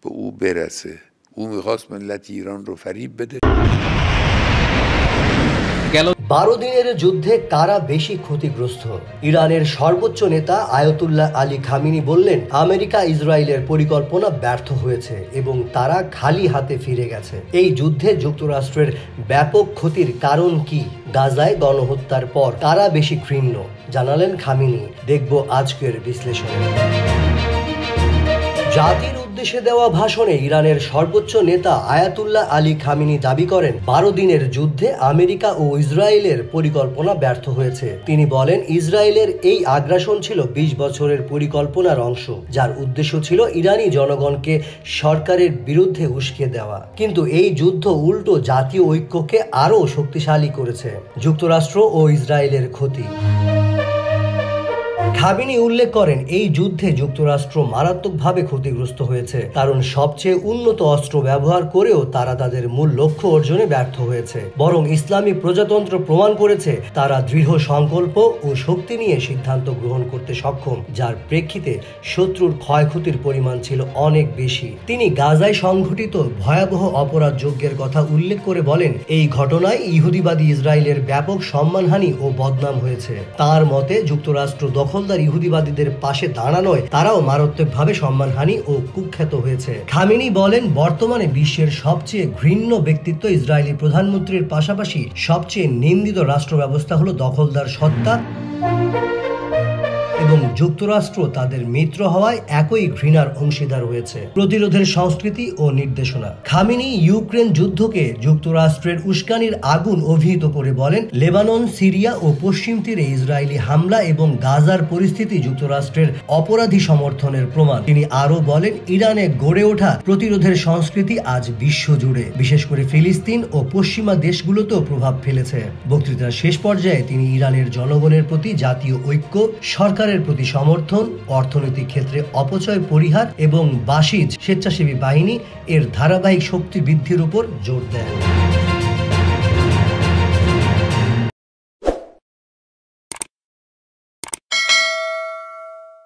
به او برسه. او میخواست ملت ایران رو فریب بده. 12 দিনের যুদ্ধে কারা বেশি ক্ষতিগ্রস্ত? ইরানের সর্বোচ্চ নেতা আয়াতুল্লাহ আলী খামিনি বললেন, আমেরিকা ইসরায়েলের পরিকল্পনা ব্যর্থ হয়েছে এবং তারা খালি হাতে ফিরে গেছে। এই যুদ্ধে যুক্তরাষ্ট্রের ব্যাপক ক্ষতির কারণ কি? গাজায় গণহত্যার পর কারা বেশি ঘৃণ্য? জানালেন খামিনি। দেখব আজকের বিশ্লেষণে। জাতির উদ্দেশ্যে দেওয়া ভাষণে ইরানের সর্বোচ্চ নেতা আয়াতুল্লাহ আলী খামিনি দাবি করেন, 12 দিনের যুদ্ধে আমেরিকা ও ইসরায়েলের পরিকল্পনা ব্যর্থ হয়েছে। তিনি বলেন, ইসরায়েলের এই আগ্রাসন ছিল 20 বছরের পরিকল্পনার অংশ, যার উদ্দেশ্য ছিল ইরানি জনগণকে সরকারের বিরুদ্ধে উস্কে দেওয়া। কিন্তু এই যুদ্ধ উল্টো জাতীয় ঐক্যকে আরও শক্তিশালী করেছে। যুক্তরাষ্ট্র ও ইসরায়েলের ক্ষতি। খামিনি উল্লেখ করেন, এই যুদ্ধে যুক্তরাষ্ট্র মারাত্মকভাবে ক্ষতিগ্রস্ত হয়েছে, কারণ সবচেয়ে উন্নত অস্ত্র ব্যবহার করেও তারা তাদের মূল লক্ষ্য অর্জনে ব্যর্থ হয়েছে। বরং ইসলামী প্রজাতন্ত্র প্রমাণ করেছে তারা দৃঢ় সংকল্প ও শক্তি নিয়ে সিদ্ধান্ত গ্রহণ করতে সক্ষম, যার প্রেক্ষিতে শত্রুর ক্ষয়ক্ষতির পরিমাণ ছিল অনেক বেশি। তিনি গাজায় সংঘটিত ভয়াবহ অপরাধ যজ্ঞের কথা উল্লেখ করে বলেন, এই ঘটনায় ইহুদিবাদী ইসরায়েলের ব্যাপক সম্মানহানি ও বদনাম হয়েছে। তার মতে যুক্তরাষ্ট্র দখলদার ইহুদিবাদীদের পাশে দাঁড়ানোয় তারাও মারাত্মকভাবে সম্মানহানি ও কুখ্যাত হয়েছে। খামিনি বলেন, বর্তমানে বিশ্বের সবচেয়ে ঘৃণ্য ব্যক্তিত্ব ইসরায়েলি প্রধানমন্ত্রীর পাশাপাশি সবচেয়ে নিন্দিত রাষ্ট্র ব্যবস্থা হলো দখলদার সত্তা এবং যুক্তরাষ্ট্র তাদের মিত্র হওয়ায় একই ঘৃণার অংশীদার হয়েছে। প্রতিরোধের সংস্কৃতি ও নির্দেশনা। খামিনি ইউক্রেন যুদ্ধকে যুক্তরাষ্ট্রের উস্কানির আগুন অভিহিত করে বলেন, লেবানন, সিরিয়া ও পশ্চিম তীরে ইসরায়েলি হামলা এবং গাজার পরিস্থিতি যুক্তরাষ্ট্রের অপরাধী সমর্থনের প্রমাণ। তিনি আরও বলেন, ইরানে গড়ে ওঠা প্রতিরোধের সংস্কৃতি আজ বিশ্বজুড়ে, বিশেষ করে ফিলিস্তিন ও পশ্চিমা দেশগুলোতেও প্রভাব ফেলেছে। বক্তৃতার শেষ পর্যায়ে তিনি ইরানের জনগণের প্রতি জাতীয় ঐক্য, সরকারের প্রতি সমর্থন, অর্থনৈতিক ক্ষেত্রে অপচয় পরিহার এবং বাসিজ স্বেচ্ছাসেবী বাহিনী এর ধারাবাহিক শক্তি বৃদ্ধির উপর জোর দেন।